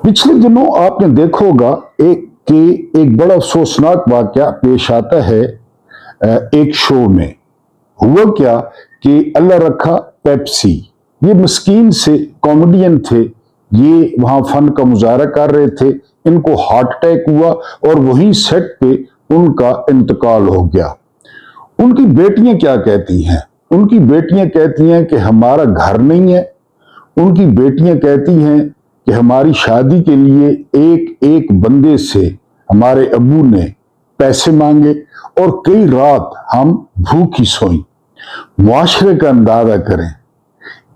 पिछले दिनों आपने देखा होगा एक बड़ा अफसोसनाक वाकया पेश आता है। एक शो में हुआ क्या कि अल्लाह रखा पेप्सी, ये मस्कीन से कॉमेडियन थे, ये वहां फन का मुजाहरा कर रहे थे, इनको हार्ट अटैक हुआ और वहीं सेट पे उनका इंतकाल हो गया। उनकी बेटियां क्या कहती हैं? उनकी बेटियां कहती हैं कि हमारा घर नहीं है। उनकी बेटियां कहती हैं कि हमारी शादी के लिए एक एक बंदे से हमारे अब्बू ने पैसे मांगे और कई रात हम भूखी सोई। मुआशरे का अंदाजा करें,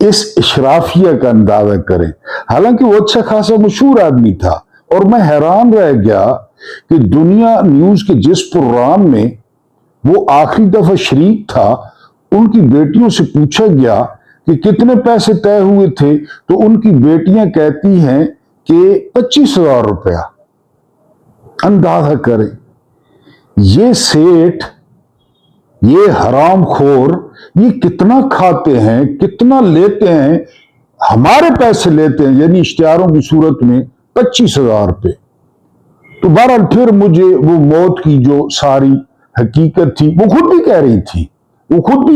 इस इशराफिया का अंदाजा करें। हालांकि वो अच्छा खासा मशहूर आदमी था और मैं हैरान रह गया कि दुनिया न्यूज के जिस प्रोग्राम में वो आखिरी दफा शरीक था, उनकी बेटियों से पूछा गया कि कितने पैसे तय हुए थे, तो उनकी बेटियां कहती हैं कि 25,000 रुपया। अंदाजा करें, ये सेठ, ये हरामखोर, ये कितना खाते हैं, कितना लेते हैं, हमारे पैसे लेते हैं, यानी इश्तिहारों की सूरत में 25,000 रुपये। तो बहरहाल फिर मुझे वो मौत की जो सारी हकीकत थी, वो खुद भी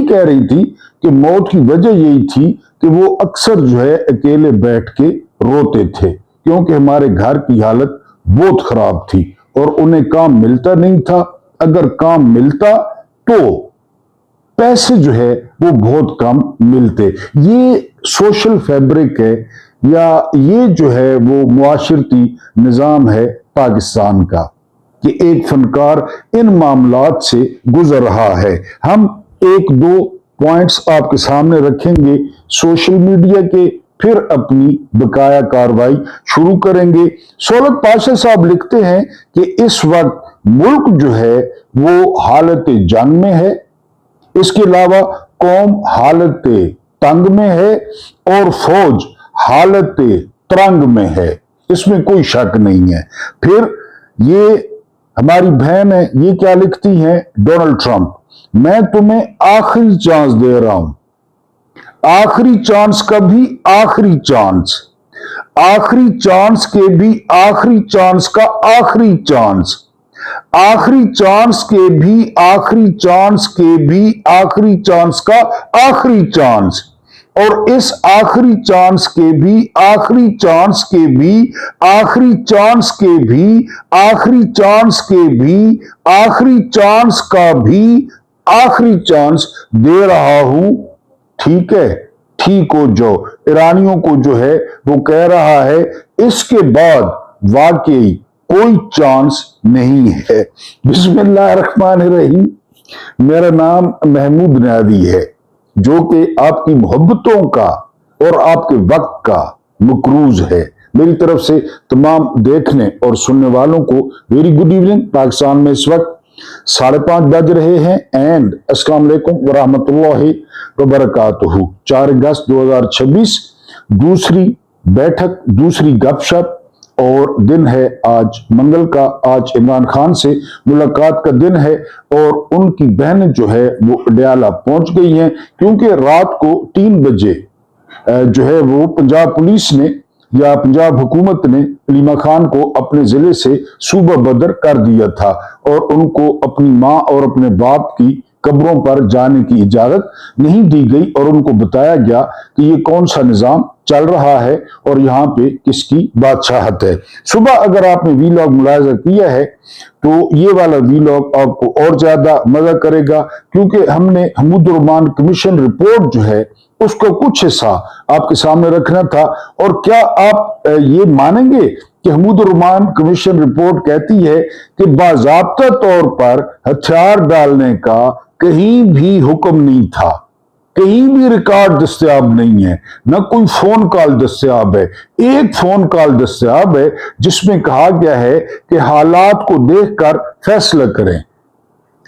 कह रही थी कि मौत की वजह यही थी कि वो अक्सर जो है अकेले बैठ के रोते थे, क्योंकि हमारे घर की हालत बहुत खराब थी और उन्हें काम मिलता नहीं था। अगर काम मिलता तो पैसे जो है वो बहुत कम मिलते। ये सोशल फैब्रिक है या ये जो है वो मुआशरती निज़ाम है पाकिस्तान का कि एक फनकार इन मामलात से गुजर रहा है। हम एक दो पॉइंट्स आपके सामने रखेंगे सोशल मीडिया के, फिर अपनी बकाया कार्रवाई शुरू करेंगे। सौलत पाशा साहब लिखते हैं कि इस वक्त मुल्क जो है वो हालत जंग में है, इसके अलावा कौम हालत तंग में है और फौज हालत तरंग में है, इसमें कोई शक नहीं है। फिर ये हमारी बहन है, ये क्या लिखती है? डोनाल्ड ट्रंप, मैं तुम्हें आखिरी चांस दे रहा हूं। आखिरी चांस का भी आखिरी चांस, आखिरी चांस के भी आखिरी चांस का आखिरी चांस, आखिरी चांस के भी आखिरी चांस के भी आखिरी चांस का आखिरी चांस, और इस आखिरी चांस के भी आखिरी चांस के भी आखिरी चांस के भी आखिरी चांस के भी आखिरी चांस का भी आखिरी चांस दे रहा हूं। ठीक है, ठीक हो जाओ। ईरानियों को जो है वो कह रहा है इसके बाद वाकई कोई चांस नहीं है। बिस्मिल्लाहिर्रहमानिर्रहीम। मेरा नाम महमूद नादी है, जो कि आपकी मोहब्बतों का और आपके वक्त का मकरूज है। मेरी तरफ से तमाम देखने और सुनने वालों को वेरी गुड इवनिंग। पाकिस्तान में इस वक्त 5:30 बज रहे हैं एंड अस्सलाम वालेकुम वरहमतुल्लाहि वबरकातुहू। 4 अगस्त 2026, दूसरी बैठक, दूसरी गपशप, और दिन है आज मंगल का। आज इमरान खान से मुलाकात का दिन है और उनकी बहन जो है वो अडयाला पहुंच गई हैं, क्योंकि रात को 3 बजे जो है वो पंजाब पुलिस ने या पंजाब हुकूमत ने अलीमा खान को अपने जिले से सूबा बदर कर दिया था और उनको अपनी मां और अपने बाप की कब्रों पर जाने की इजाजत नहीं दी गई और उनको बताया गया कि ये कौन सा निजाम चल रहा है और यहाँ पे किसकी बादशाहत है। सुबह अगर आपने वीलॉग मुलाजा किया है तो ये वाला वीलॉग आपको और ज्यादा मजा करेगा, क्योंकि हमने हमीदुर्रहमान कमीशन रिपोर्ट जो है उसका कुछ हिस्सा आपके सामने रखना था। और क्या आप ये मानेंगे कि हमीदुर्रहमान कमीशन रिपोर्ट कहती है कि बाज़ाब्ता तौर पर हथियार डालने का कहीं भी हुक्म नहीं था, कहीं भी रिकॉर्ड दस्तयाब नहीं है, न कोई फोन कॉल दस्तयाब है। एक फोन कॉल दस्तयाब है जिसमें कहा गया है कि हालात को देखकर फैसला करें।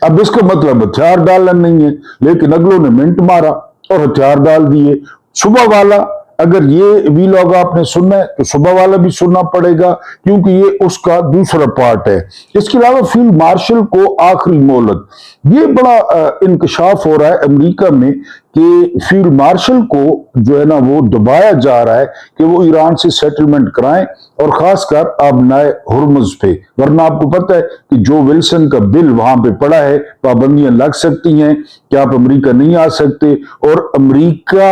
अब इसका मतलब हथियार डालना नहीं है, लेकिन अगलों ने मिनट मारा और हथियार डाल दिए। सुबह वाला अगर ये वीलॉग आपने सुनना है तो सुबह वाला भी सुनना पड़ेगा, क्योंकि ये उसका दूसरा पार्ट है। इसके अलावा फील्ड मार्शल को आखिरी मोहलत, ये बड़ा इंकशाफ हो रहा है अमेरिका में कि फील्ड मार्शल को जो है ना वो दबाया जा रहा है कि वो ईरान से सेटलमेंट कराएं, और खासकर आबनाए हुर्मुज पे। वरना आपको पता है कि जो विल्सन का बिल वहां पे पड़ा है, पाबंदियां लग सकती हैं कि आप अमेरिका नहीं आ सकते, और अमेरिका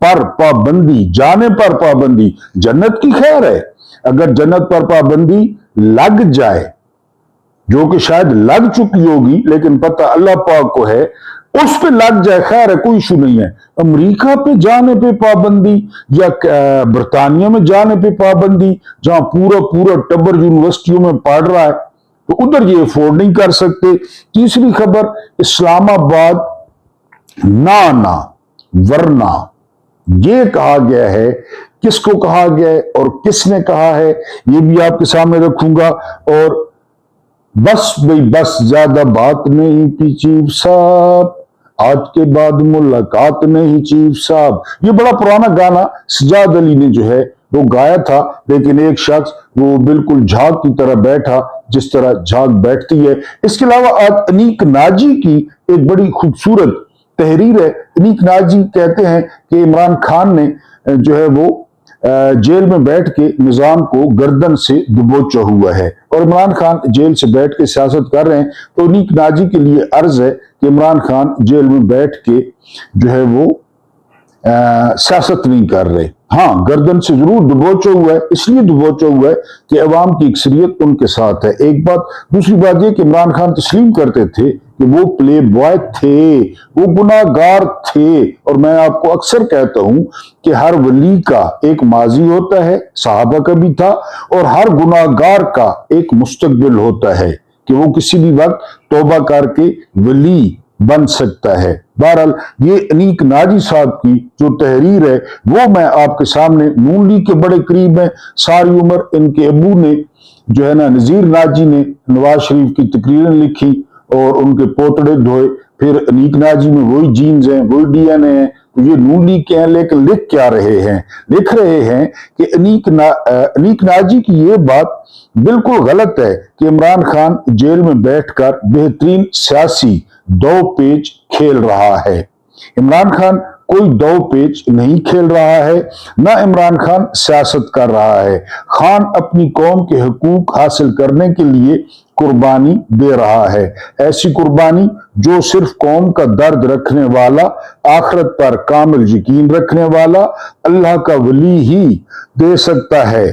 पर पाबंदी, जाने पर पाबंदी, जन्नत की खैर है, अगर जन्नत पर पाबंदी लग जाए, जो कि शायद लग चुकी होगी लेकिन पता अल्लाह पाक को है, उस पे लग जाए खैर है, कोई इशू नहीं है। अमेरिका पे जाने पे पाबंदी या बरतानिया में जाने पे पाबंदी, जहां पूरा पूरा टब्बर यूनिवर्सिटियों में पढ़ रहा है, तो उधर ये अफोर्ड नहीं कर सकते। तीसरी खबर, इस्लामाबाद ना ना वरना, ये कहा गया है, किसको कहा गया है और किसने कहा है ये भी आपके सामने रखूंगा। और बस भाई बस, ज्यादा बात नहीं थी चीफ साहब, आज के बाद मुलाकात नहीं चीफ साहब, ये बड़ा पुराना गाना सजाद अली ने जो है वो गाया था, लेकिन एक शख्स वो बिल्कुल झाग की तरह बैठा जिस तरह झाग बैठती है। इसके अलावा आज अनीक नाजी की एक बड़ी खूबसूरत तहरीर है। अनीक नाजी कहते हैं कि इमरान खान ने जो है वो जेल में बैठ के निजाम को गर्दन से दबोचा हुआ है, और इमरान खान जेल से बैठ के सियासत कर रहे हैं। तो अनीक नाजी के लिए अर्ज है कि इमरान खान जेल में बैठ के जो है वो सियासत नहीं कर रहे। हाँ, गर्दन से जरूर दबोचा हुआ है, इसलिए दबोचा हुआ है कि अवाम की अक्सरियत उनके साथ है, एक बात। दूसरी बात यह कि इमरान खान तस्लीम करते थे कि वो प्ले बॉय थे, वो गुनाहगार थे, और मैं आपको अक्सर कहता हूं कि हर वली का एक माजी होता है, सहाबा का भी था, और हर गुनाहगार का एक मुस्तकबिल होता है कि वो किसी भी वक्त तौबा करके वली बन सकता है। बहरहाल ये अनीक नाजी साहब की जो तहरीर है वो मैं आपके सामने, नून लीग के बड़े करीब है, सारी उम्र इनके अबू ने जो है ना नजीर नाजी ने नवाज शरीफ की तकरीरें लिखी और उनके पोतड़े धोए, फिर अनीक नाजी में वही जीन्स हैं, वही डीएनए हैं, तो ये नून लीग के हैं। लेकिन लिख क्या रहे हैं? लिख रहे हैं कि अनीक नाजी की ये बात बिल्कुल गलत है कि इमरान खान जेल में बैठकर बेहतरीन सियासी दो पेच खेल रहा है। इमरान खान कोई दो पेच नहीं खेल रहा है, ना इमरान खान सियासत कर रहा है। खान अपनी कौम के हुकूक हासिल करने के लिए कुर्बानी दे रहा है, ऐसी कुर्बानी जो सिर्फ कौम का दर्द रखने वाला, आखिरत पर कामिल यकीन रखने वाला अल्लाह का वली ही दे सकता है।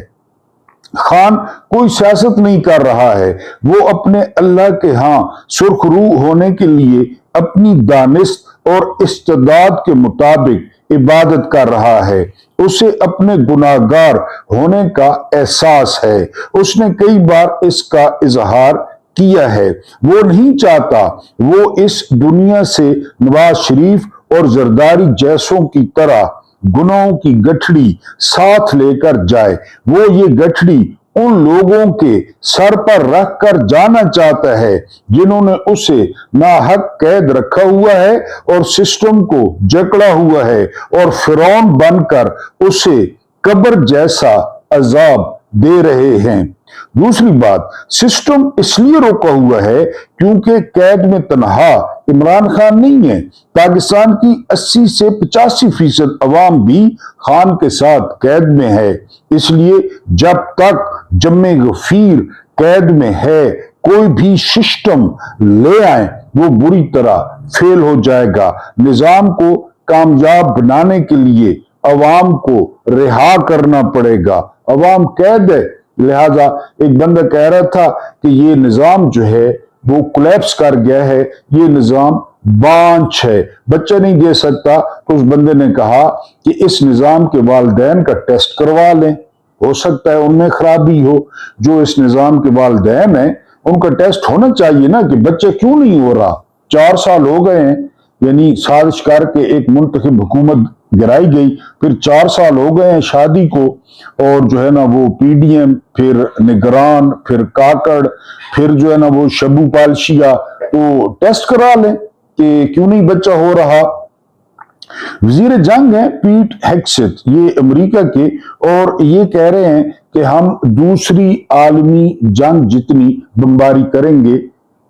खान कोई सियासत नहीं कर रहा है, वो अपने अल्लाह के यहां सुरखरू होने के लिए अपनी दानिस्त और इस्तेदाद के मुताबिक इबादत कर रहा है। उसे अपने गुनाहगार होने का एहसास है, उसने कई बार इसका इजहार किया है। वो नहीं चाहता वो इस दुनिया से नवाज शरीफ और जरदारी जैसों की तरह गुनाहों की गठड़ी साथ लेकर जाए। वो ये गठड़ी उन लोगों के सर पर रख कर जाना चाहता है जिन्होंने उसे नाहक कैद रखा हुआ है और सिस्टम को जकड़ा हुआ है, और फिरौन बनकर उसे कब्र जैसा अजाब दे रहे हैं। दूसरी बात, सिस्टम इसलिए रोका हुआ है क्योंकि कैद में तनहा इमरान खान नहीं है। पाकिस्तान की 80 से 85% अवाम भी खान के साथ कैद में है। इसलिए जब तक जम्मे गफीर कैद में है, कोई भी सिस्टम ले आए वो बुरी तरह फेल हो जाएगा। निजाम को कामयाब बनाने के लिए अवाम को रिहा करना पड़ेगा। अवाम कैद है, लिहाजा एक बंदा कह रहा था कि ये निजाम जो है वो कोलैप्स कर गया है, ये निजाम बांझ है, बच्चा नहीं दे सकता। तो उस बंदे ने कहा कि इस निजाम के वालिदैन का टेस्ट करवा लें, हो सकता है उनमें खराबी हो। जो इस निजाम के वालिदैन हैं उनका टेस्ट होना चाहिए ना कि बच्चा क्यों नहीं हो रहा। 4 साल हो गए हैं, यानी साजिश करके एक मुंतखब हुकूमत गिराई गई, फिर 4 साल हो गए हैं शादी को, और जो है ना वो पीडीएम, फिर निगरान, फिर काकड़, फिर जो है ना वो शबू पालशिया, तो टेस्ट करा लें कि क्यों नहीं बच्चा हो रहा। वजीर जंग हैं पीट हेग्सेथ, ये अमेरिका के, और ये कह रहे हैं कि हम दूसरी आलमी जंग जितनी बमबारी करेंगे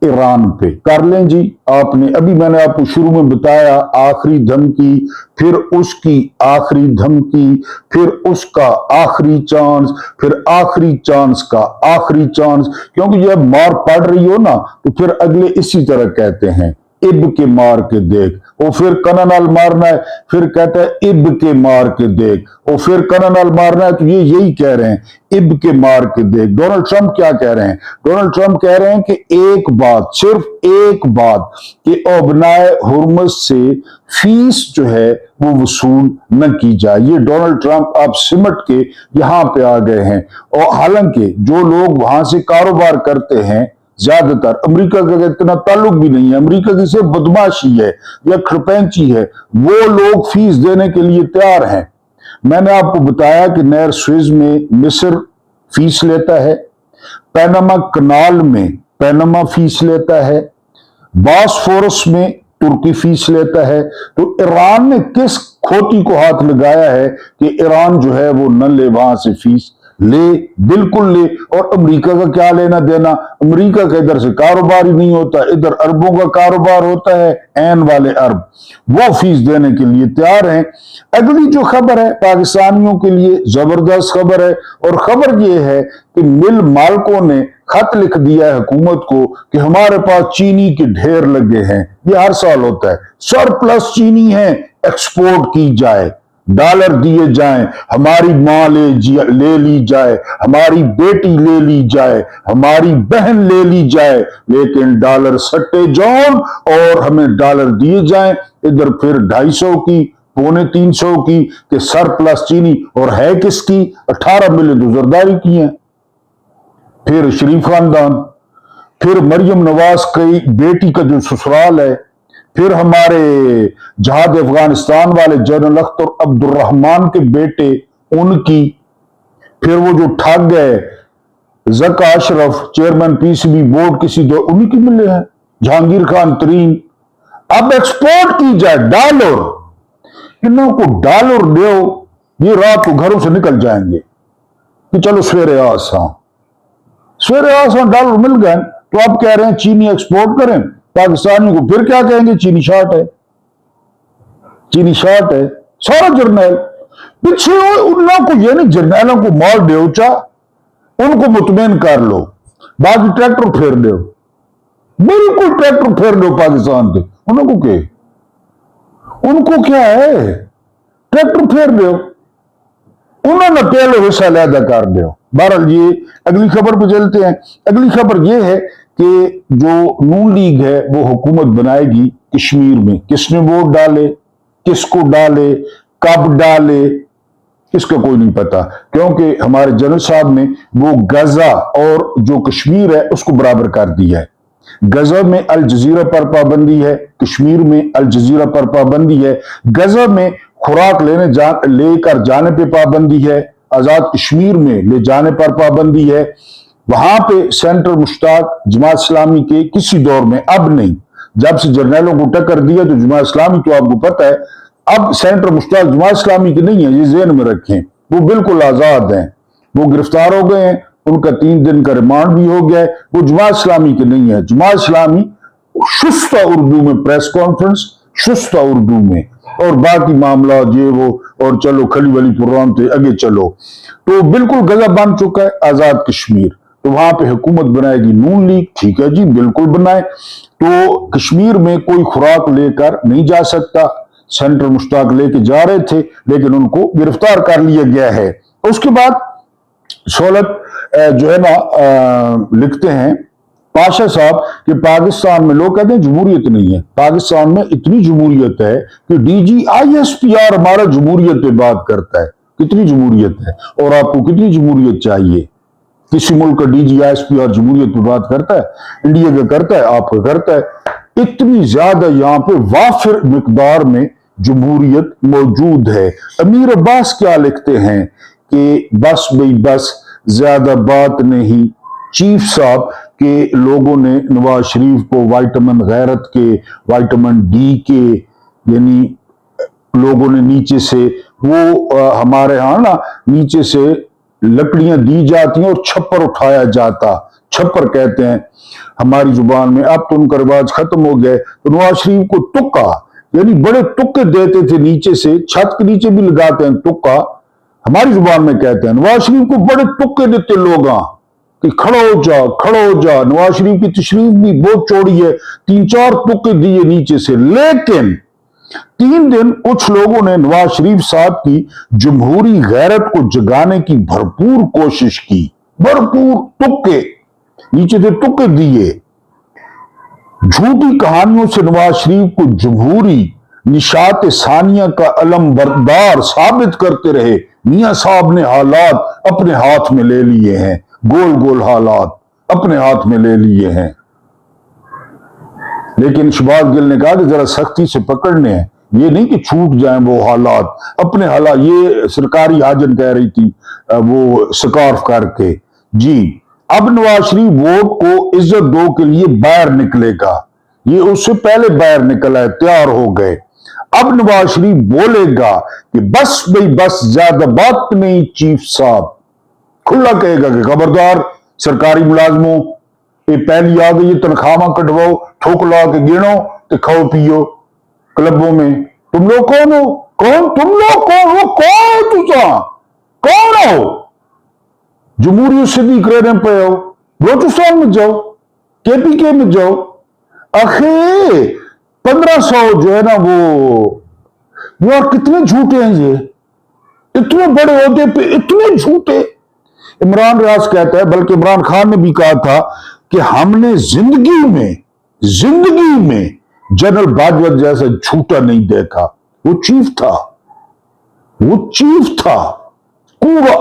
ईरान पे। कर लें जी, आपने अभी मैंने आपको शुरू में बताया, आखिरी धमकी, फिर उसकी आखिरी धमकी, फिर उसका आखिरी चांस, फिर आखिरी चांस का आखिरी चांस। क्योंकि जब मार पड़ रही हो ना तो फिर अगले इसी तरह कहते हैं, इब के मार के देख, और फिर कनानाल मारना है, फिर कहता है इब के मार के देख, और फिर कनानाल मारना है, तो ये यही कह रहे हैं, इब के मार के देख। डोनाल्ड ट्रंप क्या कह रहे हैं? डोनाल्ड ट्रंप कह रहे हैं कि एक बात, सिर्फ एक बात, कि ओबनाए हुर्मुज से फीस जो है वो वसूल न की जाए। ये डोनाल्ड ट्रंप अब सिमट के यहां पे आ गए हैं। और हालांकि जो लोग वहां से कारोबार करते हैं, ज्यादातर अमेरिका का इतना ताल्लुक भी नहीं है, अमेरिका की सिर्फ बदमाशी है या खरपैंची है, वो लोग फीस देने के लिए तैयार हैं। मैंने आपको बताया कि नहर स्विज में मिस्र फीस लेता है, पैनामा कनाल में पैनामा फीस लेता है, बॉस्फोरस में तुर्की फीस लेता है। तो ईरान ने किस खोटी को हाथ लगाया है कि ईरान जो है वो न ले वहां से फीस? ले, बिल्कुल ले। और अमेरिका का क्या लेना देना? अमेरिका का इधर से कारोबार ही नहीं होता, इधर अरबों का कारोबार होता है, ऐन वाले अरब, वो फीस देने के लिए तैयार हैं। अगली जो खबर है पाकिस्तानियों के लिए जबरदस्त खबर है, और खबर ये है कि मिल मालिकों ने खत लिख दिया है हुकूमत को कि हमारे पास चीनी के ढेर लगे हैं। ये हर साल होता है, सरप्लस चीनी है, एक्सपोर्ट की जाए, डॉलर दिए जाएं, हमारी मां ले ली जाए, हमारी बेटी ले ली जाए, हमारी बहन ले ली जाए, लेकिन डॉलर सट्टे जौन और हमें डॉलर दिए जाएं। इधर फिर 250 की, 350 की कि सरप्लस चीनी, और है किसकी? 18 मिलियन तो जरदारी की है, फिर शरीफ खानदान, फिर मरियम नवाज की बेटी का जो ससुराल है, फिर हमारे जहाद अफगानिस्तान वाले जनरल अख्तर अब्दुर्रहमान के बेटे उनकी, फिर वो जो ठग है जका अशरफ चेयरमैन पीसीबी बोर्ड किसी दो उन्हीं की मिले हैं, जहांगीर खान तरीन। अब एक्सपोर्ट की जाए डॉलर, इन्हों को डॉलर दो, ये रात को घरों से निकल जाएंगे कि चलो सवेरे आसा डॉलर मिल गए। तो आप कह रहे हैं चीनी एक्सपोर्ट करें, पाकिस्तानियों को फिर क्या कहेंगे? चीनी शार्ट है, चीनी शार्ट है। सारा जर्नैल पीछे हो, उन लोगों को ये नहीं, जर्नैलों को मार दो, चा उनको मुतमैन कर लो, बाकी ट्रैक्टर फेर दो, बिल्कुल ट्रैक्टर फेर दो पाकिस्तान पे। उनको क्या है? ट्रैक्टर फेर दो, उन्होंने पहले हिस्सा लैदा कर दो। बहरहाल ये अगली खबर पे चलते हैं। अगली खबर ये है कि जो नून लीग है वो हुकूमत बनाएगी कश्मीर में। किसने वोट डाले, किसको डाले, कब डाले, इसका कोई नहीं पता, क्योंकि हमारे जनरल साहब ने वो गजा और जो कश्मीर है उसको बराबर कर दिया है। गजा में अल जजीरा पर पाबंदी है, कश्मीर में अल जजीरा पर पाबंदी है। गजा में खुराक लेकर जाने पे पाबंदी है, आजाद कश्मीर में ले जाने पर पाबंदी है। वहां पे सेंटर मुश्ताक जमात इस्लामी के किसी दौर में, अब नहीं, जब से जर्नैलों को टक्कर दिया तो जमात इस्लामी तो आपको पता है अब सेंटर मुश्ताक जमात इस्लामी के नहीं है, ये जेहन में रखें, वो बिल्कुल आजाद हैं। वो गिरफ्तार हो गए हैं, उनका 3 दिन का रिमांड भी हो गया है, वो जमात इस्लामी के नहीं है। जमात इस्लामी शुस्ता उर्दू में प्रेस कॉन्फ्रेंस, शुस्ता उर्दू में, और बाकी मामला ये वो, और चलो खली वली प्रोग्राम थे आगे चलो। तो बिल्कुल गजा बन चुका है आजाद कश्मीर। तो वहां पे हुकूमत बनाएगी नून लीग, ठीक है जी, बिल्कुल बनाए। तो कश्मीर में कोई खुराक लेकर नहीं जा सकता, सेंटर मुश्ताक लेके जा रहे थे लेकिन उनको गिरफ्तार कर लिया गया है। उसके बाद सोलत जो है ना लिखते हैं पाशा साहब कि पाकिस्तान में, लोग कहते हैं जमहूरियत नहीं है, पाकिस्तान में इतनी जमहूरियत है कि डीजी ISPR हमारा जमहूरियत पे बात करता है। कितनी जमहूरियत है, और आपको कितनी जमहूरियत चाहिए? किसी मुल्क का डीजी ISPR जमहूरियत पे बात करता है? इंडिया का करता है, आपका करता है। इतनी ज्यादा यहाँ पे वाफिर मिकदार में जमहूरियत मौजूद है। अमीर अब्बास क्या लिखते हैं कि बस भाई बस, ज्यादा बात नहीं। चीफ साहब के लोगों ने नवाज शरीफ को विटामिन गैरत के, विटामिन D के, यानी लोगों ने नीचे से वो हमारे यहाँ ना नीचे से लकड़ियां दी जाती हैं और छप्पर उठाया जाता, छप्पर कहते हैं हमारी जुबान में, अब तो उनका रिवाज खत्म हो गया। तो नवाज शरीफ को तुक्का, यानी बड़े तुक्के देते थे नीचे से, छत के नीचे भी लगाते हैं तुक्का, हमारी जुबान में कहते हैं। नवाज शरीफ को बड़े तुक्के देते लोग कि खड़ा हो जा, खड़ा हो जा। नवाज शरीफ की तशरीफ भी बहुत चौड़ी है, 3-4 तुक्के दिए नीचे से। लेकिन 3 दिन कुछ लोगों ने नवाज शरीफ साहब की जमहूरी गैरत को जगाने की भरपूर कोशिश की, भरपूर तुक्के नीचे से तुक्के दिए, झूठी कहानियों से नवाज शरीफ को जमहूरी निशात सानिया का अलम बरदार साबित करते रहे। मियां साहब ने हालात अपने हाथ में ले लिए हैं, गोल गोल हालात अपने हाथ में ले लिए हैं। लेकिन शहबाज गिल ने कहा कि जरा सख्ती से पकड़ने हैं, ये नहीं कि छूट जाएं वो हालात, अपने हालात। ये सरकारी हाजन कह रही थी वो स्कार्फ करके। जी, अब नवाज शरीफ वोट को इज्जत दो के लिए बाहर निकलेगा, ये उससे पहले बाहर निकला है, तैयार हो गए। अब नवाज शरीफ बोलेगा कि बस भाई बस, ज्यादा बात नहीं चीफ साहब, खुला कहेगा कि खबरदार सरकारी मुलाजमों, ये पहली आ गई तनख्वाह कटवाओ, ठोक ला के गिनो तो खाओ पियो क्लबों में। तुम लोग कौन हो? कौन तुम लोग? कौन हो? कौन तुसा? कौन हो? जमहूरी सिद्दीक रहने पे हो, बलोचिस्तान में जाओ, केपीके में जाओ। आखिर 1500 जो है ना वो यार कितने झूठे हैं ये, इतने बड़े ओहदे पे इतने झूठे। इमरान रियाज कहता है, बल्कि इमरान खान ने भी कहा था कि हमने जिंदगी में जनरल बाजवा जैसा झूठा नहीं देखा। वो चीफ था, वो चीफ था, पूरा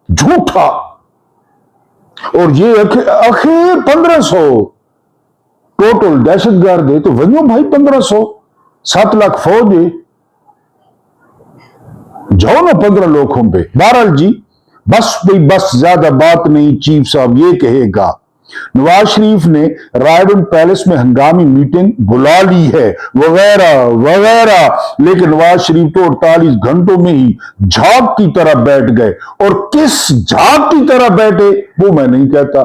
झूठा। और ये आखिर 1500 टोटल दहशतगर्द है, तो वही भाई 1500, 7 लाख फौज है, जाओ ना 15 लोगों पे। बहरहाल जी, बस भाई बस, ज्यादा बात नहीं चीफ साहब ये कहेगा। नवाज शरीफ ने रायबन पैलेस में हंगामी मीटिंग बुला ली है, वगैरह वगैरह। लेकिन नवाज शरीफ तो 48 घंटों में ही झाग की तरह बैठ गए। और किस झाग की तरह बैठे वो मैं नहीं कहता,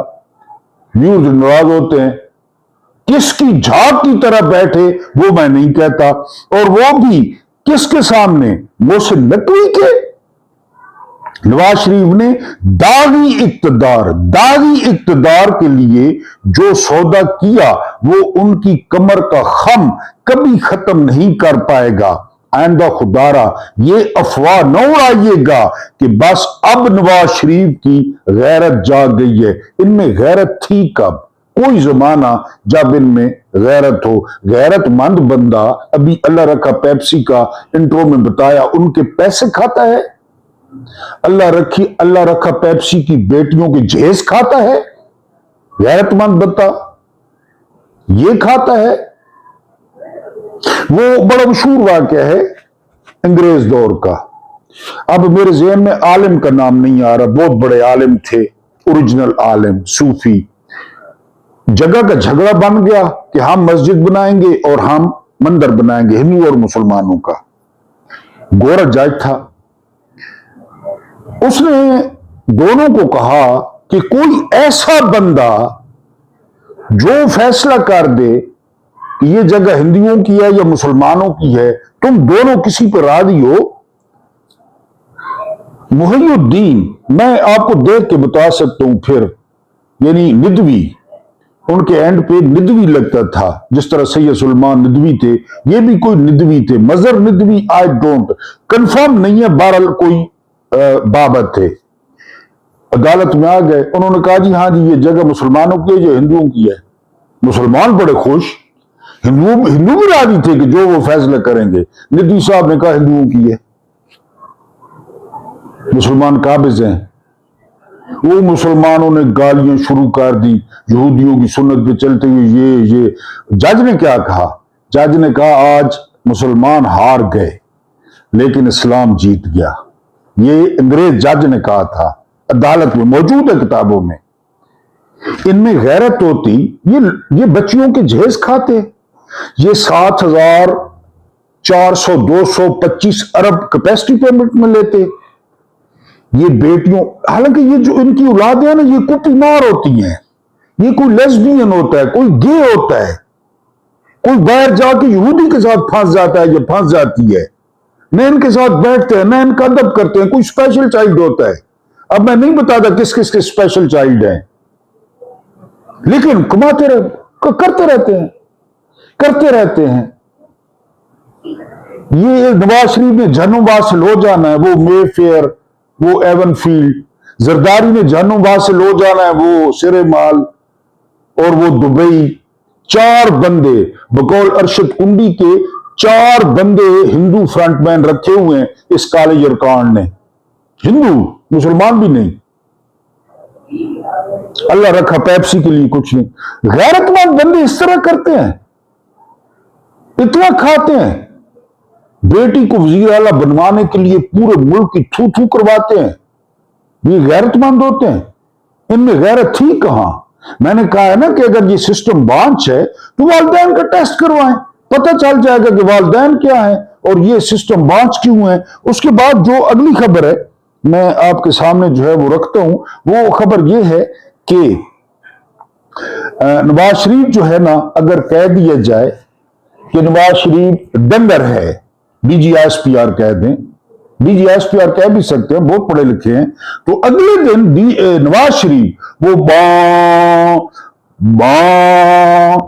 व्यूज नाराज होते हैं। किसकी झाग की तरह बैठे वो मैं नहीं कहता, और वो भी किसके सामने? मोहसिन नकवी के। नवाज शरीफ ने दागी इक्तदार के लिए जो सौदा किया वो उनकी कमर का खम कभी खत्म नहीं कर पाएगा। आइंदा खुदारा ये अफवाह न उड़ाइएगा कि बस अब नवाज शरीफ की गैरत जाग गई है। इनमें गैरत थी कब? कोई जमाना जब इनमें गैरत हो। गैरतमंद बंदा, अभी अल्लाह रखा पेप्सी का इंट्रो में बताया, उनके पैसे खाता है। अल्लाह रखा पेप्सी की बेटियों के जहेज खाता है। गैरतमंद बंदा ये खाता है। वो बड़ा मशहूर वाकया है अंग्रेज दौर का। अब मेरे ज़हन में आलिम का नाम नहीं आ रहा, बहुत बड़े आलिम थे, ओरिजिनल आलिम सूफी। जगह का झगड़ा बन गया कि हम मस्जिद बनाएंगे और हम मंदिर बनाएंगे, हिंदू और मुसलमानों का। गोरा जज था, उसने दोनों को कहा कि कोई ऐसा बंदा जो फैसला कर दे कि ये जगह हिंदुओं की है या मुसलमानों की है, तुम दोनों किसी पर राजी हो। मुहियुद्दीन, मैं आपको देख के बता सकता हूं फिर, यानी निदवी, उनके एंड पे निदवी लगता था, जिस तरह सैयद सुलेमान निदवी थे, ये भी कोई निदवी थे। मजहर निदवी आई डोंट कंफर्म नहीं है, बहरहाल कोई बाबत थे। अदालत में आ गए, उन्होंने कहा जी हाँ जी ये जगह मुसलमानों की है या हिंदुओं की है। मुसलमान बड़े खुश, हिंदू भी राजी थे कि जो वो फैसला करेंगे। निदवी साहब ने कहा हिंदुओं की है, मुसलमान काबिज हैं। वो मुसलमानों ने गालियां शुरू कर दी यहूदियों की सुन्नत पे चलते हुए। ये जज ने क्या कहा? जज ने कहा आज मुसलमान हार गए लेकिन इस्लाम जीत गया। ये अंग्रेज जज ने कहा था, अदालत में मौजूद है किताबों में। इनमें गैरत होती, ये बच्चियों के जहेज खाते। ये 7,000 400, 200, 25 अरब कैपेसिटी पेमेंट में लेते। ये बेटियों, हालांकि ये जो इनकी औलादें हैं ना, ये कुपीमार होती हैं, ये कोई लेस्बियन होता है, कोई गे होता है, कोई बाहर जाके यहूदी के साथ फंस जाता है या फंस जाती है, न इनके साथ बैठते हैं, न इनका अदब करते हैं, कोई स्पेशल चाइल्ड होता है। अब मैं नहीं बताता किस किस के स्पेशल चाइल्ड हैं, लेकिन कमाते करते रहते हैं। ये नवाज शरीफ ने जहनुम वासिल हो जाना है, वो मे फेयर, वो एवनफील्ड, जरदारी ने जहनुम वासिल हो जाना है, वो सिरे माल और वो दुबई। 4 बंदे बकौल अरशद कुंडी के 4 बंदे हिंदू फ्रंटमैन रखे हुए हैं इस काले यरकान ने, हिंदू, मुसलमान भी नहीं। अल्लाह रखा पेप्सी के लिए कुछ नहीं। गैरतमंद बंदे इस तरह करते हैं, इतना खाते हैं, बेटी को वजीर आला बनवाने के लिए पूरे मुल्क की थू थू करवाते हैं। ये गैरतमंद होते हैं? इनमें गैरत थी कहां? मैंने कहा है ना कि अगर ये सिस्टम बांच है तो वालिदैन का टेस्ट करवाएं, पता चल जाएगा कि वालिदैन क्या है और ये सिस्टम बांच क्यों है। उसके बाद जो अगली खबर है मैं आपके सामने जो है वो रखता हूं, वो खबर ये है कि नवाज शरीफ जो है ना, अगर कह दिया जाए कि नवाज शरीफ डंगर है, BGSPR कह दें, BGSPR कह भी सकते हैं, बहुत पढ़े लिखे हैं, तो अगले दिन नवाज शरीफ वो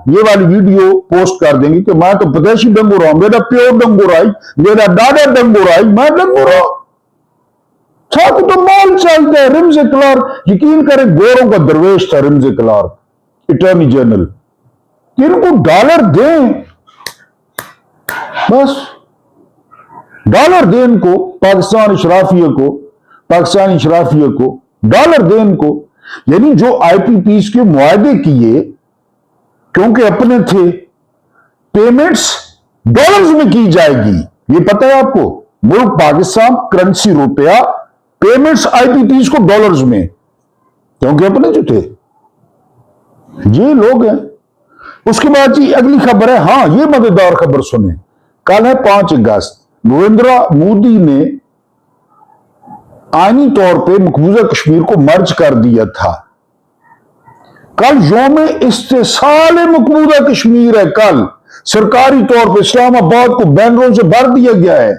ये वाली वीडियो पोस्ट कर देंगे कि मैं तो प्रदेशी डंगोरा हूं, मेरा प्योर डंगोराई, मेरा दादा डंगोराई, मैं डंगोरा। छात्र तो माल चलता है। रिम्जे क्लार्क, यकीन करें, गोरों का दरवेश था रिम्जे क्लार्क, अटॉर्नी जनरल। इनको डॉलर दें, बस डॉलर दें इनको, पाकिस्तानी शराफिया को डॉलर दें इनको। यानी जो IPPs के मुआहदे किए, क्योंकि अपने थे, पेमेंट्स डॉलर्स में की जाएगी, ये पता है आपको। मुल्क पाकिस्तान, करेंसी रुपया, पेमेंट्स IPPs को डॉलर्स में, क्योंकि अपने जो थे ये लोग हैं। उसके बाद जी अगली खबर है, हां ये मजेदार खबर सुने। कल है 5 अगस्त, नरेंद्र मोदी ने आईनी तौर पे मकबूजा कश्मीर को मर्ज कर दिया था। कल यौम इस्तेसाल मकबूजा कश्मीर है। कल सरकारी तौर पे इस्लामाबाद को बैनरों से भर दिया गया है।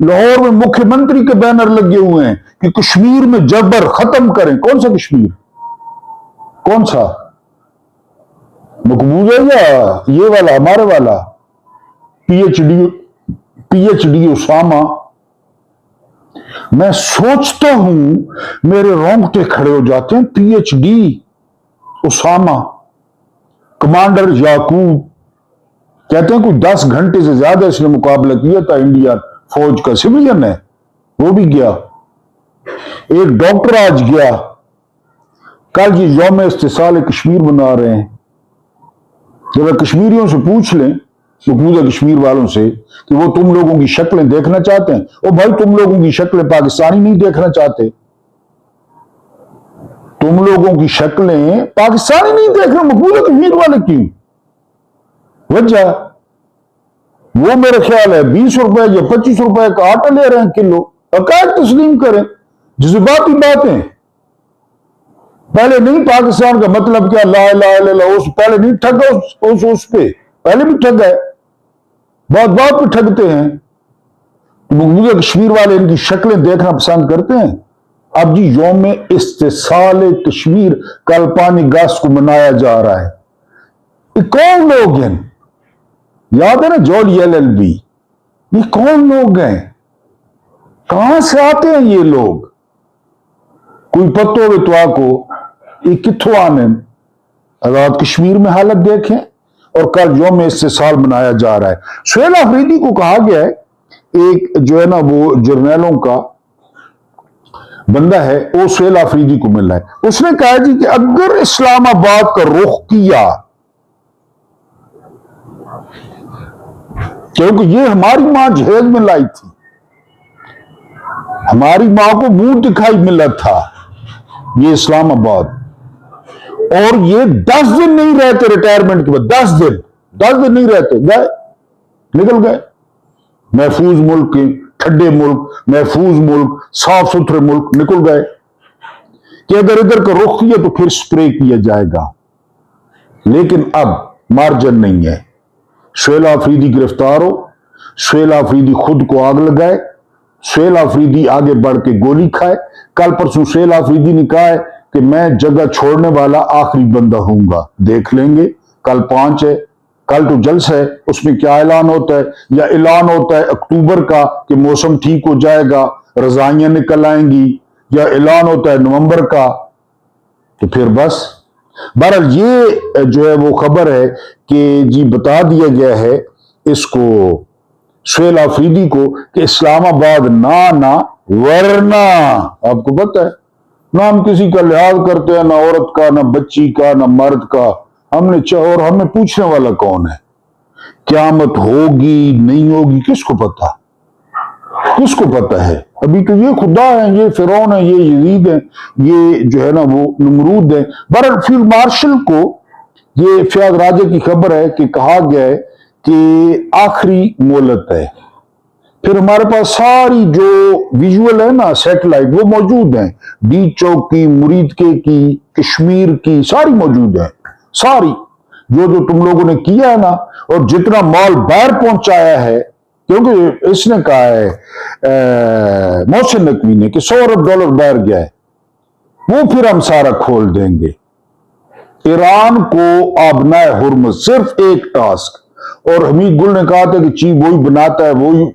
लाहौर में मुख्यमंत्री के बैनर लगे हुए हैं कि कश्मीर में जबर खत्म करें। कौन सा कश्मीर? कौन सा? मकबूजा या ये वाला, हमारे वाला PhD उसामा? मैं सोचता हूं मेरे रोंगटे खड़े हो जाते हैं। PhD उसामा, कमांडर याकूब, कहते हैं कोई 10 घंटे से ज्यादा इसने मुकाबला किया था इंडिया फौज का, सिविलियन है, वो भी गया। एक डॉक्टर आज गया। कल ये यौम इस्तिसाल कश्मीर बना रहे हैं। जरा कश्मीरियों से पूछ लें, मकबूजा कश्मीर वालों से, कि वो तुम लोगों की शक्लें देखना चाहते हैं। ओ भाई, तुम लोगों की शक्लें पाकिस्तानी नहीं देखना चाहते, तुम लोगों की शक्लें पाकिस्तानी नहीं देख रहे, मकबूजा कश्मीर वाले क्यों? वजह वो मेरा ख्याल है 20 रुपए या 25 रुपए का आटा ले रहे हैं किलो। अकायद तस्लीम करें, जज्बाती बातें। पहले नहीं पाकिस्तान का मतलब क्या, ला इलाहा इल्लल्लाह, उस पहले नहीं ठगा, उस पे पहले भी ठग है, बात पे ठगते हैं। मकबूजा कश्मीर वाले इनकी शक्लें देखना पसंद करते हैं। अब जी यौम इस्तिसाल कश्मीर कल 5 अगस्त को मनाया जा रहा है। ये कौन लोग हैं? याद है ना जॉली LLB? ये कौन लोग हैं? कहां से आते हैं ये लोग? कोई पत्तो हो तो आको, ये कित्थों आने? आजाद कश्मीर में हालत देखें। और कल यौम इस्तिसाल मनाया जा रहा है। सुहेल अफरीदी को कहा गया है, एक जो है ना वो जर्नैलों का बंदा है, वो सुहेल अफरीदी को मिला है। उसने कहा जी कि अगर इस्लामाबाद का रुख किया, क्योंकि ये हमारी मां जहेज में लाई थी, हमारी मां को मुंह दिखाई मिला था ये इस्लामाबाद, और ये 10 दिन नहीं रहते रिटायरमेंट के बाद, 10 दिन नहीं रहते, गए, निकल गए। महफूज मुल्क के ठंडे मुल्क, महफूज मुल्क, साफ सुथरे मुल्क निकल गए कि अगर इधर का रुख किया तो फिर स्प्रे किया जाएगा। लेकिन अब मार्जिन नहीं है। सुहेल आफरीदी गिरफ्तार हो, सुहेल आफरीदी खुद को आग लगाए, सुहेल आफरीदी आगे बढ़ के गोली खाए। कल परसों सुहेल आफरीदी ने कहा है कि मैं जगह छोड़ने वाला आखिरी बंदा हूंगा। देख लेंगे, कल 5 है, कल तो जलसा है, उसमें क्या ऐलान होता है। या ऐलान होता है अक्टूबर का कि मौसम ठीक हो जाएगा, रजाइयां निकल आएंगी, या ऐलान होता है नवंबर का, तो फिर बस। बहरहाल ये जो है वो खबर है कि जी बता दिया गया है इसको सुहेल आफरीदी को कि इस्लामाबाद ना वरना। आपको पता है ना, हम किसी का लिहाज करते हैं, ना औरत का, ना बच्ची का, ना मर्द का। हमने और हमें पूछने वाला कौन है? क़यामत होगी नहीं होगी किसको पता, किसको पता है? अभी तो ये खुदा है, ये फिरौन है, ये यजीद है, ये जो है ना वो नमरूद है। बहरहाल फील्ड मार्शल को ये फयाज राजा की खबर है कि कहा गया है कि आखिरी मोहलत है। फिर हमारे पास सारी जो विजुअल है ना सैटेलाइट वो मौजूद हैं, डी चौक की, मुरीद की, कश्मीर की, सारी मौजूद है। सारी जो तुम लोगों ने किया है ना, और जितना माल बाहर पहुंचाया है, क्योंकि इसने कहा है मोहसिन नकवी ने कि $100 अरब बाहर गया है, वो फिर हम सारा खोल देंगे। ईरान को आबना हुर्मुज़ सिर्फ एक टास्क, और हमीद गुल ने कहा था कि चीफ वही बनाता है, वही,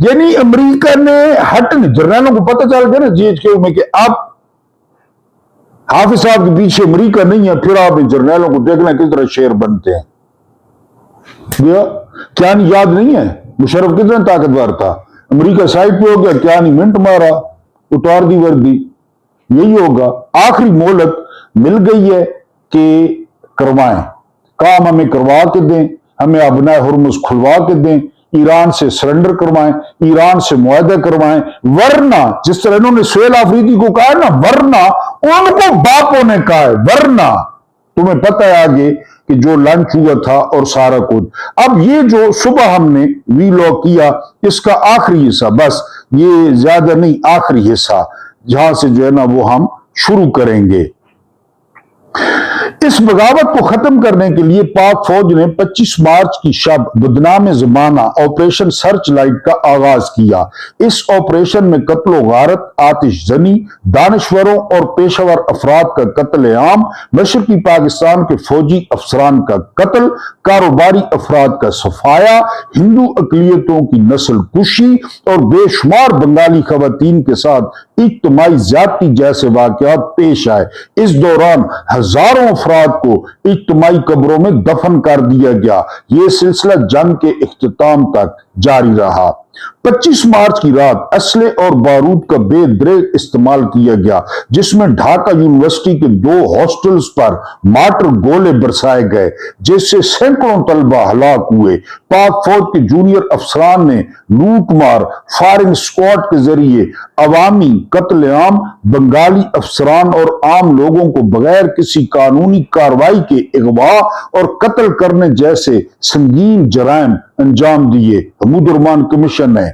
यानी अमेरिका ने हट नहीं, जर्नलों को पता चल गया ना GHQ में कि अब हाफिज साहब के पीछे अमेरिका नहीं है। फिर आप इन जर्नलों को देखना किस तरह शेर बनते हैं। क्या नहीं याद नहीं है मुशर्रफ कितना ताकतवर था, अमेरिका साइड पे हो गया, क्या नहीं मिनट मारा, उतार दी वर्दी। यही होगा, आखिरी मोहलत मिल गई है कि करवाएं काम, हमें करवा के दें, हमें अबना हुर्मुज़ खुलवा के दें, ईरान से सरेंडर करवाएं, ईरान से मुआहदा करवाएं, वरना जिस तरह इन्होंने सुहेल आफरीदी को कहा है ना, वरना उनको बापों ने कहा है, वरना तुम्हें पता है आगे कि जो लंच हुआ था और सारा कुछ। अब ये जो सुबह हमने वीलॉग किया इसका आखिरी हिस्सा, बस ये ज्यादा नहीं, आखिरी हिस्सा जहां से जो है ना वो हम शुरू करेंगे। इस बगावत को खत्म करने के लिए पाक फौज ने 25 मार्च की शब बदनाम जमाना ऑपरेशन सर्च लाइट का आगाज किया। इस ऑपरेशन में कत्ल गारत, आतिशजनी, दानश्वरों और पेशेवर अफराद का कत्ल आम, मशरकी पाकिस्तान के फौजी अफसरान का कत्ल, कारोबारी अफराद का सफाया, हिंदू अकलियतों की नस्ल कुशी और बेशुमार बंगाली खवातीन के साथ इज्तिमाई ज्यादती जैसे वाकयात पेश आए। इस दौरान हजारों अफराद को इज्तिमाई कब्रों में दफन कर दिया गया। यह सिलसिला जंग के इख्तिताम तक जारी रहा। 25 मार्च की रात असले और बारूद का बेदरेग इस्तेमाल किया गया, जिसमें ढाका यूनिवर्सिटी के 2 हॉस्टल्स पर मार्टर गोले बरसाए गए, जिससे सैकड़ों तलबा हलाक हुए। पाक फौज के जूनियर अफसरान ने लूटमार, फायरिंग स्क्वाड के जरिए अवामी कत्लेआम, बंगाली अफसरान और आम लोगों को बगैर किसी कानूनी कार्रवाई के अगवा और कत्ल करने जैसे संगीन जराइम अंजाम दिए। हमीद रहमान कमीशन है।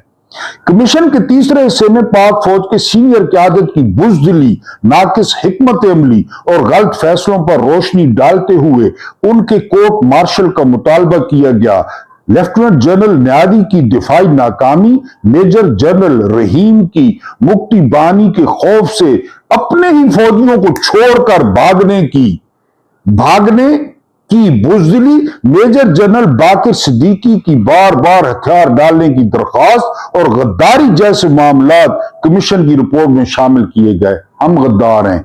कमीशन के तीसरे हिस्से में पाक फौज के सीनियर क़यादत की बुज़दिली, नाकिस हिकमत अमली और गलत फैसलों पर रोशनी डालते हुए उनके कोर्ट मार्शल का मुतालबा किया गया। लेफ्टिनेंट जनरल न्यादी की दिफाई नाकामी, मेजर जनरल रहीम की मुक्ति बानी के खौफ से अपने ही फौजियों को छोड़कर भागने की बुज़दिली, मेजर जनरल बाकिर सिद्दीकी की बार बार हथियार डालने की दरख्वास्त और गद्दारी जैसे मामलात कमीशन की रिपोर्ट में शामिल किए गए। हम गद्दार हैं।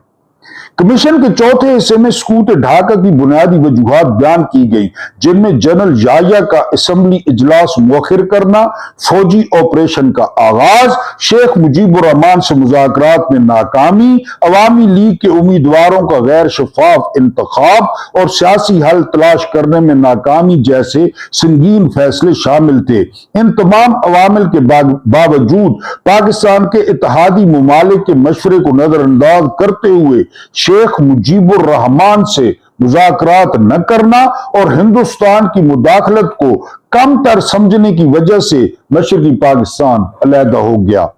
कमीशन के चौथे हिस्से में सकूत ढाका की बुनियादी वजूहात बयान की गई, जिनमें जनरल याया का असेंबली इजलास मुअख्खर करना, फौजी ऑपरेशन का आगाज, शेख मुजीबुर रहमान से मुज़ाकरात में नाकामी, अवामी लीग के उम्मीदवारों का गैर शफाफ इंतखाब और सियासी हल तलाश करने में नाकामी जैसे संगीन फैसले शामिल थे। इन तमाम अवामिल के बावजूद पाकिस्तान के इत्तेहादी ममालिक के मशवरे को नजरअंदाज करते हुए शेख मुजीबुर रहमान से मुज़ाकरात न करना और हिंदुस्तान की मुदाखलत को कम तर समझने की वजह से मशरकी पाकिस्तान अलहदा हो गया।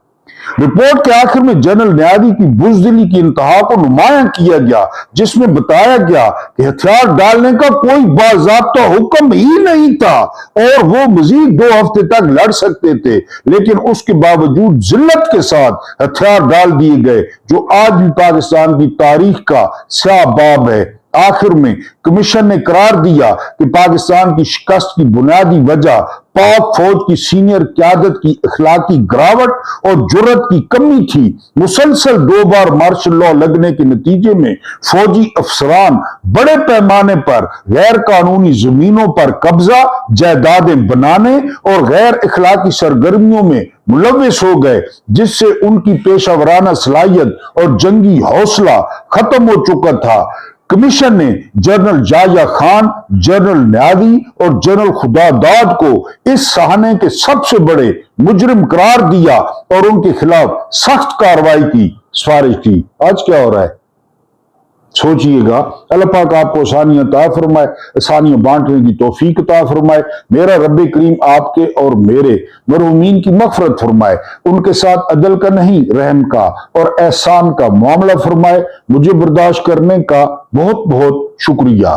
रिपोर्ट के आखिर में जनरल न्यादी की बुज़दिली की इंतहा को नुमायां किया गया, जिसमें बताया गया कि हथियार डालने का कोई बाज़ाब्ता हुक्म ही नहीं था और वो मजीद 2 हफ्ते तक लड़ सकते थे, लेकिन उसके बावजूद जिल्लत के साथ हथियार डाल दिए गए, जो आज भी पाकिस्तान की तारीख का स्याह बाब है। आखिर में कमीशन ने करार दिया कि पाकिस्तान की शिकस्त की बुनियादी वजह पाक फौज की सीनियर क़यादत की अखलाकी गिरावट और जुर्रत की कमी थी। मुसलसल 2 बार मार्शल लॉ लगने के नतीजे में फौजी अफसरान बड़े पैमाने पर गैर कानूनी जमीनों पर कब्जा, जायदादें बनाने और गैर अखलाकी सरगर्मियों में मुलव्विस हो गए, जिससे उनकी पेशावराना सलाहियत और जंगी हौसला खत्म हो चुका था। कमीशन ने जनरल जाया खान, जनरल न्यादी और जनरल खुदादाद को इस सहाने के सबसे बड़े मुजरिम करार दिया और उनके खिलाफ सख्त कार्रवाई की सिफारिश की। आज क्या हो रहा है सोचिएगा। अल्लाह पाक आपको आसानियां अता फरमाए, आसानियां बांटने की तौफीक अता फरमाए। मेरा रब्बे करीम आपके और मेरे मरहूमीन की मगफरत फरमाए, उनके साथ अदल का नहीं रहम का और एहसान का मामला फरमाए। मुझे बर्दाश्त करने का बहुत बहुत शुक्रिया।